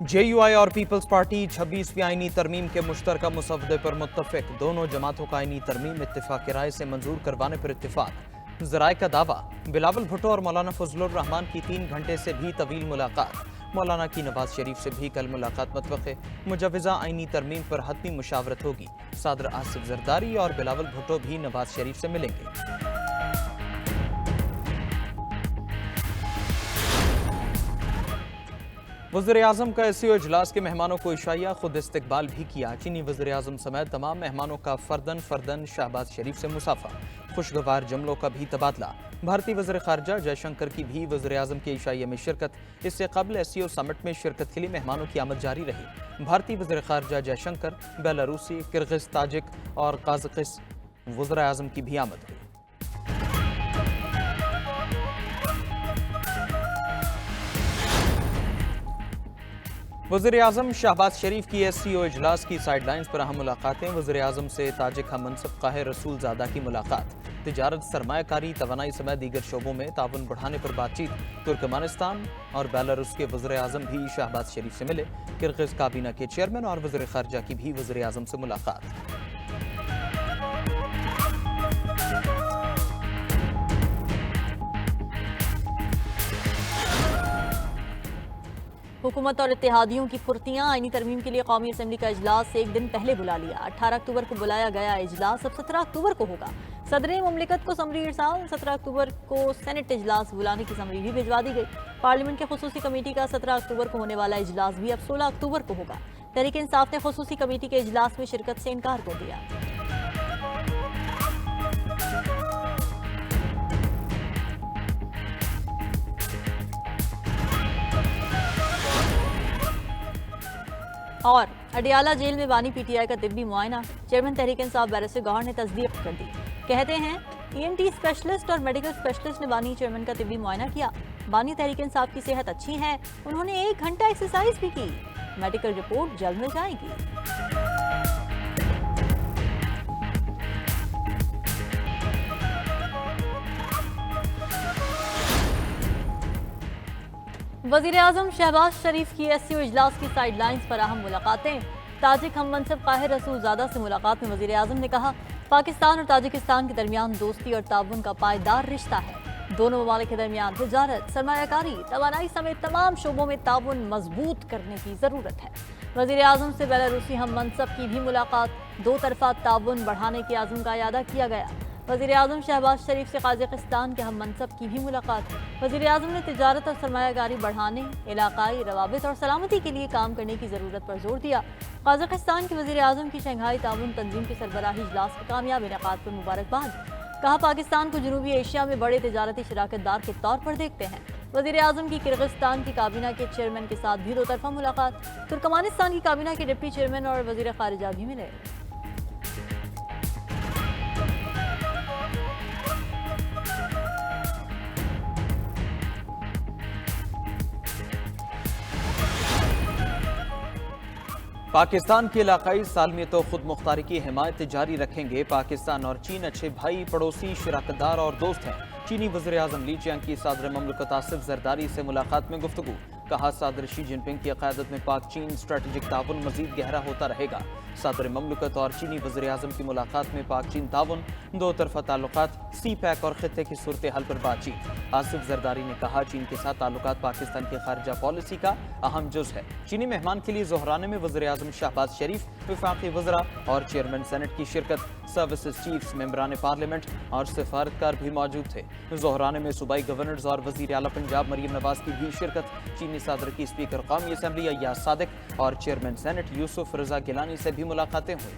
JUI और peoples party 26वीं आईनी तरमीम के मुश्तरका मुसवदे पर मुत्तफिक। दोनों जमातों का आईनी तरमीम इत्तिफाक राय से मंजूर करवाने पर इत्तिफाक। ज़राए का दावा, बिलावल भुट्टो और मौलाना फजलुर रहमान की 3 घंटे से भी तवील मुलाकात। मौलाना की नवाज शरीफ से भी कल मुलाकात मतवक़्क़े। मुजव्वज़ा आईनी तरमीम पर हतमी मुशावरत होगी। सदर आसिफ जरदारी और बिलावल भुट्टो भी नवाज शरीफ से मिलेंगे। वज़ीर-ए-आज़म का SCO इजलास के मेहमानों को इशाइया खुद इस्तकबाल भी किया। चीनी वज़ीर-ए-आज़म समेत तमाम मेहमानों का फर्दन शहबाज शरीफ से मुसाफा। खुशगवार जमलों का भी तबादला। भारतीय वज़ीर ख़ारजा जयशंकर की भी वज़ीर-ए-आज़म के इशाइया में शिरकत। इससे कबल SCO समिट में शिरकत के लिए मेहमानों की आमद जारी रही। भारतीय वज़ीर ख़ारजा जयशंकर, बेलारूसी, किर्गिज़, ताजिक और काज़ाकिस्तान वज़ीर-ए-आज़म की भी आमद हुई। वज़ीर-ए-आज़म शहबाज शरीफ की SCO इजलास की साइडलाइंस पर अहम मुलाकातें। वज़ीर-ए-आज़म से ताजिक हम मनसब काहिर रसूल ज़ादा की मुलाकात। तिजारत, सरमायाकारी, तवानाई समेत दीगर शोबों में ताउन बढ़ाने पर बातचीत। तुर्कमानिस्तान और बेलारूस के वज़ीर-ए-आज़म भी शहबाज शरीफ से मिले। किर्गिज़ काबीना के चेयरमैन और वज़ीर ख़ारजा की भी वज़ीर-ए-आज़म से मुलाकात। हुकूमत और इत्तेहादियों की फुर्तियाँ। आईनी तरमीम के लिए कौमी असम्बली का इजलास एक दिन पहले बुला लिया। 18 अक्टूबर को बुलाया गया इजलास अब 17 अक्टूबर को होगा। सदर मुमलिकत को समरी इरसाल। 17 अक्टूबर को सेनेट इजलास बुलाने की समरी भी भिजवा दी गई। पार्लियामेंट के खुसूसी कमेटी का 17 अक्टूबर को होने वाला इजलास भी अब 16 अक्टूबर को होगा। तहरीक इंसाफ ने खुसूसी कमेटी के इजलास में शिरकत से इनकार कर दिया। और अडियाला जेल में बानी PTI का तिब्बी मुआयना। चेयरमैन तहरीक इंसाफ बैरिस्टर गौहर ने तस्दीक कर दी। कहते हैं ENT स्पेशलिस्ट और मेडिकल स्पेशलिस्ट ने बानी चेयरमैन का तिब्बी मुआयना किया। बानी तहरीक इंसाफ की सेहत अच्छी है। उन्होंने 1 घंटा एक्सरसाइज भी की। मेडिकल रिपोर्ट जल्द मिल जाएगी। वज़ीर-ए-आज़म शहबाज शरीफ की SCO इजलास की साइडलाइंस पर अहम मुलाकातें। ताजिक हम मनसब काहिर रसूल ज़ादा से मुलाकात में वज़ीर-ए-आज़म ने कहा, पाकिस्तान और ताजिकिस्तान के दरमियान दोस्ती और ताउन का पायदार रिश्ता है। दोनों ममालिक के दरमियान तिजारत, सरमायाकारी, तवानाई समेत तमाम शोबों में ताउन मजबूत करने की ज़रूरत है। वज़ीर-ए-आज़म से बेलारूसी हम मनसब की भी मुलाकात। 2 तरफ़ा ताउन बढ़ाने के आज़म का इयादा किया गया। वज़ीर-ए-आज़म शहबाज शरीफ से काज़ाकिस्तान के हम मनसब की भी मुलाकात। वज़ीर-ए-आज़म ने तिजारत और सरमायाकारी बढ़ाने, इलाकाई रवाबित और सलामती के लिए काम करने की ज़रूरत पर जोर दिया। काज़ाकिस्तान के वज़ीर-ए-आज़म की शंघाई ताउन तंजीम के सरबराही इजलास के कामयाब इनेकाद पर मुबारकबाद। कहा, पाकिस्तान को जनूबी एशिया में बड़े तिजारती शराकतदार के तौर पर देखते हैं। वज़ीर-ए-आज़म की किर्गिज़स्तान की काबीना के चेयरमैन के साथ भी 2 तरफ़ा मुलाकात। तुर्कमानिस्तान की काबीना के डिप्टी चेयरमैन और वज़ीर ख़ारिजा भी मिले। पाकिस्तान की इलाकाई सालमियत और खुद मुख्तारी की हिमायत जारी रखेंगे। पाकिस्तान और चीन अच्छे भाई, पड़ोसी, शराकतदार और दोस्त हैं। चीनी वज़ीर-ए-आज़म ली चियांग की सदर ममलकत आसिफ जरदारी से मुलाकात में गुफ्तगू। कहा, सदर शी जिनपिंग की क़यादत में पाक चीन स्ट्रेटेजिक ताउन मज़ीद गहरा होता रहेगा। सदर ममलकत और चीनी वज़ीर-ए-आज़म की मुलाकात में पाक चीन ताउन, 2 तरफ़ा ताल्लुकात, CPEC और खित्ते की सूरत हाल पर बातचीत। आसिफ जरदारी ने कहा, चीन के साथ ताल्लुकात पाकिस्तान की खारजा पॉलिसी का अहम जुज़ है। चीनी मेहमान के लिए ज़ोहराने में वज़ीर-ए-आज़म शहबाज शरीफ, वफाकी वज़रा और चेयरमैन सेनेट की शिरकत। सर्विसेज चीफ्स, मेंबरान पार्लियामेंट और सिफारतकार भी मौजूद थे। ज़ोहराने में सूबाई गवर्नर्स और वज़ीर आला पंजाब मरीम नवाज की भी शिरकत। चीनी सदर की स्पीकर कौमी असम्बली अय्याज सादिक और चेयरमैन सेनेट यूसुफ रजा गिलानी से भी मुलाकातें हुई।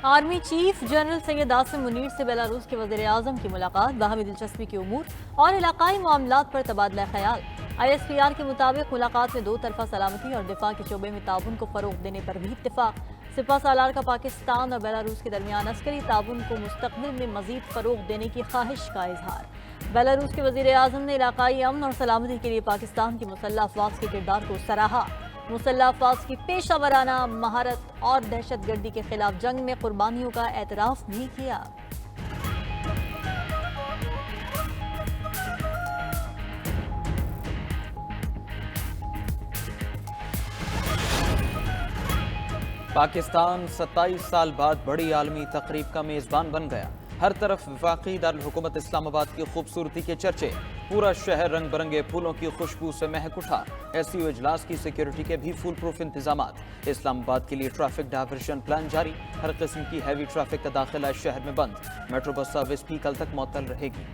Army chief general Syed Asim Munir से बेलारूस के वज़ीर-ए-आज़म की मुलाकात। बाहमी दिलचस्पी के उमूर और इलाकाई मामलात पर तबादला ख्याल। ISPR के मुताबिक मुलाकात में 2 तरफ़ा सलामती और दिफा के शोबे में ताउन को फ़रोग़ देने पर भी इत्तिफ़ाक़। सिपा सालार का पाकिस्तान और बेलारूस के दरमियान अस्करी ताउन को मुस्तक़बिल में मज़ीद फ़रोग़ देने की ख्वाहिश का इजहार। बेलारूस के वज़ीर-ए-आज़म ने इलाकाई अमन और सलामती के लिए पाकिस्तान की मुसल्लह अफ़वाज के किरदार को सराहा। मुसल्लह अफवाज की पेशा वराना महारत और दहशत गर्दी के खिलाफ जंग में कुर्बानियों का एतराफ भी किया। पाकिस्तान 27 साल बाद बड़ी आलमी तकरीब का मेज़बान बन गया। हर तरफ वफाकी दारुल हुकूमत इस्लामाबाद की खूबसूरती के चर्चे, पूरा शहर रंग बिरंगे फूलों की खुशबू से महक उठा। एससीओ इजलास की सिक्योरिटी के भी फुल प्रूफ इंतजामात। इस्लामाबाद के लिए ट्रैफिक डायवर्जन प्लान जारी। हर किस्म की हैवी ट्रैफिक का दाखिला शहर में बंद। मेट्रो बस सर्विस भी कल तक मुअत्तल रहेगी।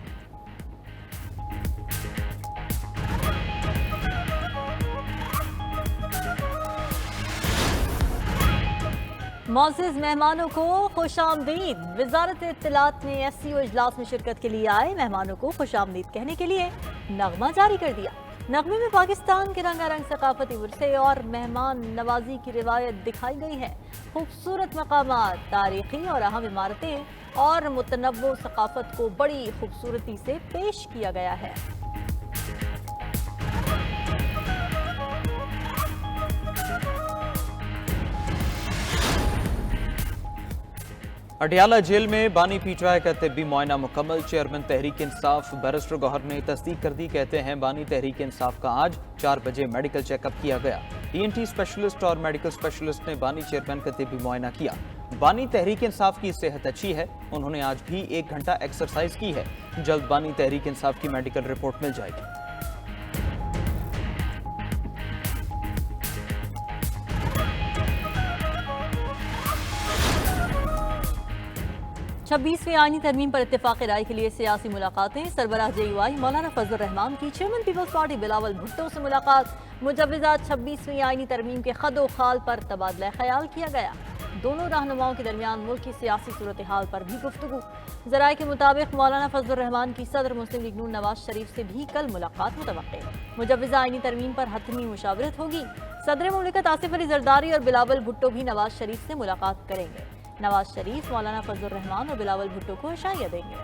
मोअज़्ज़िज़ मेहमानों को खुशामदीद। वजारत इत्तलात ने एससीओ इजलास में शिरकत के लिए आए मेहमानों को खुशामदीद कहने के लिए नगमा जारी कर दिया। नगमे में पाकिस्तान के रंगारंग सकाफती विरसे और मेहमान नवाजी की रिवायत दिखाई गई है। खूबसूरत मकामात, तारीखी और अहम इमारतें और मुतनव्वो सकाफत को बड़ी खूबसूरती से पेश किया गया है। अटियाला जेल में बानी पीटीआई का तिब्बी मुआयना मुकम्मल। चेयरमैन तहरीक इंसाफ बैरिस्टर गौहर ने तस्दीक कर दी। कहते हैं बानी तहरीक इंसाफ का आज 4 बजे मेडिकल चेकअप किया गया। ईएनटी स्पेशलिस्ट और मेडिकल स्पेशलिस्ट ने बानी चेयरमैन का तिब्बी मुआयना किया। बानी तहरीक इंसाफ की सेहत अच्छी है। उन्होंने आज भी 1 घंटा एक्सरसाइज की है। जल्द बानी तहरीक इंसाफ की मेडिकल रिपोर्ट मिल जाएगी। 26वीं आईनी तरमीम पर इत्तेफाक राय के लिए सियासी मुलाकातें। सरबराह JUI मौलाना फजल रहमान की chairman peoples party Bilawal Bhutto से मुलाकात। मुजव्विज़ा 26वीं आईनी तरमीम के खदो खाल पर तबादला ख्याल किया गया। दोनों रहनुमाओं के दरमियान मुल्क की सियासी सूरत हाल पर भी गुफ्तगू। ज़राए के मुताबिक मौलाना फजल रहमान की सदर मुस्लिम लीग नून नवाज शरीफ से भी कल मुलाकात मुतवक्के। मुजव्विज़ा आईनी तरमीम पर हतमी मुशावरत होगी। सदर मुमलिकत आसिफ अली जरदारी और बिलावल भुट्टो भी नवाज शरीफ से मुलाकात करेंगे। नवाज शरीफ मौलाना फजल रहमान और बिलावल भुट्टो को इशाया देंगे।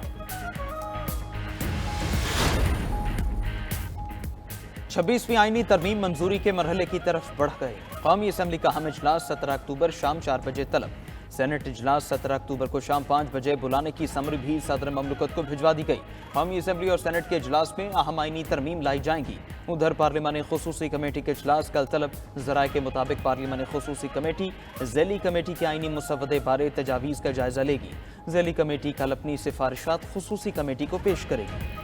26वीं आईनी तरमीम मंजूरी के मरहले की तरफ बढ़ गए। कौमी असम्बली का अहम इजलास 17 अक्टूबर शाम 4 बजे तलब। सेनेट इजलास 17 अक्टूबर को शाम 5 बजे बुलाने की समरी भी सदर ममलकत को भिजवा दी गई। कौमी असम्बली और सेनेट के इजलास में अहम आईनी तरमीम लाई जाएंगी। उधर पार्लिमानी खुसूसी कमेटी के इजलास कल तलब। ज़राए के मुताबिक पार्लिमानी खुसूसी कमेटी ज़ैली कमेटी के आईनी मुसवदे बारे तजावीज़ का जायजा लेगी। ज़ैली कमेटी कल अपनी सिफारिशात खुसूसी कमेटी को पेश करेगी।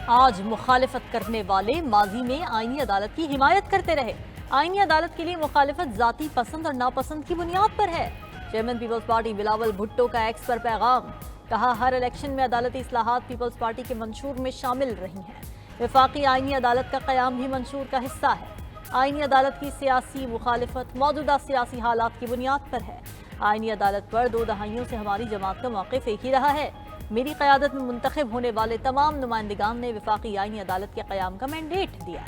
आज मुखालिफत करने वाले माजी में आईनी अदालत की हिमायत करते रहे। आईनी अदालत के लिए मुखालिफत जाती पसंद और नापसंद की बुनियाद पर है। Chairman peoples party Bilawal Bhutto का एक्स पर पैगाम। कहा, हर इलेक्शन में अदालती इस्लाहात पीपल्स पार्टी के मंशूर में शामिल रही हैं। वफाकी आईनी अदालत का क़याम भी मंशूर का हिस्सा है। आईनी अदालत की सियासी मुखालिफत मौजूदा सियासी हालात की बुनियाद पर है। आईनी अदालत पर 2 दहाइयों से हमारी जमात का मौक़िफ़ एक ही रहा है। मेरी क़यादत में मुंतखब होने वाले तमाम नुमाइंदगान ने वफाकी आईनी अदालत के क़याम का मैंडेट दिया।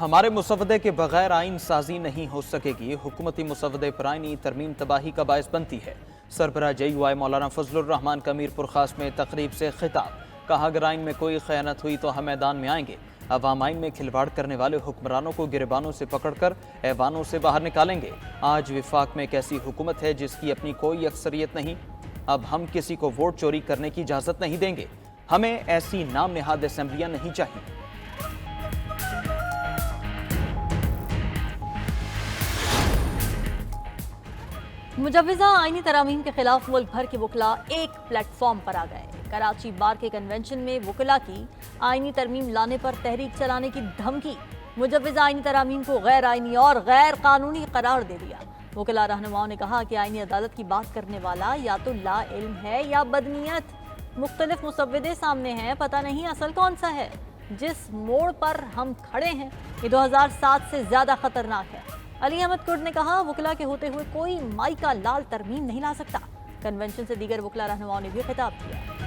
हमारे मुसवदे के बगैर आइन साजी नहीं हो सकेगी। हुकूमती मुसवदे पर आईनी तरमीम तबाही का बायस बनती है। सरबराह JUI मौलाना फजलुर रहमान का मीरपुर खास में तकरीब से खिताब। कहा, अगर आइन में कोई खयानत हुई तो हम मैदान में आएंगे। अवाम आइन में खिलवाड़ करने वाले हुक्मरानों को गिरबानों से पकड़कर ऐवानों से बाहर निकालेंगे। आज विफाक में एक ऐसी हुकूमत है जिसकी अपनी कोई अक्सरियत नहीं। अब हम किसी को वोट चोरी करने की इजाज़त नहीं देंगे। हमें ऐसी नाम निहाद असेंबलियां नहीं चाहिए। मुजव्विज़ा आईनी तरामीम के खिलाफ मुल्क भर के वकला एक प्लेटफॉर्म पर आ गए। कराची बार के कन्वेंशन में वकला की आईनी तरमीम लाने पर तहरीक चलाने की धमकी। मुजव्विज़ा आईनी तरामीम को गैर आईनी और गैर कानूनी करार दे दिया। वकला रहनुमाओं ने कहा कि आईनी अदालत की बात करने वाला या तो ला इल्म है या बदनीयत। मुख्तलिफ मुसव्विदे सामने हैं, पता नहीं असल कौन सा है। जिस मोड़ पर हम खड़े हैं ये 2007 से ज्यादा खतरनाक है। अली अहमद कुर्द ने कहा, वकला के होते हुए कोई माई का लाल तरमीम नहीं ला सकता। कन्वेंशन से दीगर वकला रहनुमाओं ने भी खिताब किया।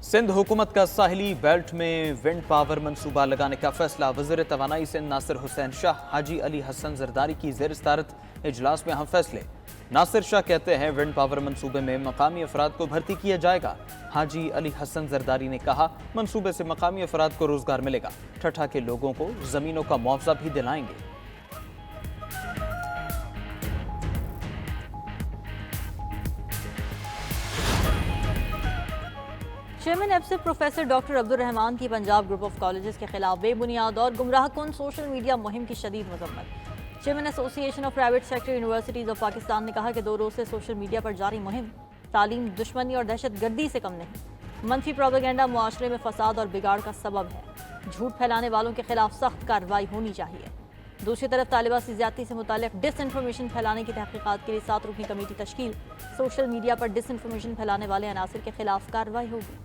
सिंध हुकूमत का साहिली बेल्ट में विंड पावर मंसूबा लगाने का फैसला। वज़ीर तवानाई सिंध नासिर हुसैन शाह हाजी अली हसन जरदारी की ज़ेर सदारत इजलास में अहम फैसले। नासिर शाह कहते हैं विंड पावर मंसूबे में मकामी अफराद को भर्ती किया जाएगा। हाजी अली हसन जरदारी ने कहा मंसूबे से मकामी अफराद को रोजगार मिलेगा। ठठा के लोगों को जमीनों का मुआवजा भी दिलाएंगे। चेयरमैन एफसिफ प्रोफेसर डॉक्टर अब्दुल रहमान की पंजाब ग्रुप ऑफ कॉलेजेस के खिलाफ बेबुनियाद और गुमराह कुन सोशल मीडिया मुहिम की शदीद मजम्मत। Chairman association of private sector universities of Pakistan ने कहा कि 2 रोज से सोशल मीडिया पर जारी मुहिम तालीम, दुश्मनी और दहशत गर्दी से कम नहीं। मनफी प्रोपेगेंडा मुआशरे में फसाद और बिगाड़ का सबब है। झूठ फैलाने वालों के खिलाफ सख्त कार्रवाई होनी चाहिए। दूसरी तरफ तालिबात से ज्यादती से मुताल्लिक डिस इन्फॉर्मेशन फैलाने की तहकीकात के लिए 7 रुकनी कमेटी तश्कील। सोशल मीडिया पर डिस इन्फॉर्मेशन फैलाने वाले अनासिर के खिलाफ कार्रवाई होगी।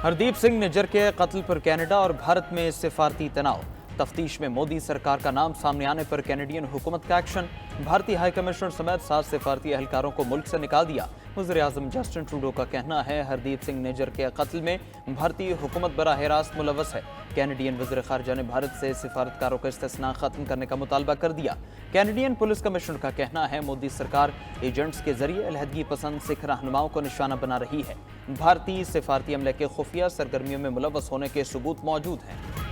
हरदीप सिंह निज्जर के कत्ल पर कनाडा और भारत में सिफारती तनाव। तफ्तीश में मोदी सरकार का नाम सामने आने पर कैनेडियन हुकूमत का एक्शन। भारतीय हाई कमिश्नर समेत 7 सिफारती एहलकारों को मुल्क से निकाल दिया। वज़ीर-ए-आज़म जस्टिन ट्रूडो का कहना है हरदीप सिंह निज्जर के कत्ल में भारतीय हुकूमत बराह रास्त मुलव्वस है। कैनेडियन वज़ीर ख़ारजा ने भारत से सिफारतकारों का इस्तिस्ना ख़त्म करने का मुतालबा कर दिया। कैनेडियन पुलिस कमिश्नर का कहना है मोदी सरकार एजेंट्स के जरिए अलहदगी पसंद सिख रहनुमाओं को निशाना बना रही है। भारतीय सिफारती अमले के खुफिया सरगर्मियों में मुलव्वस होने के सबूत मौजूद हैं।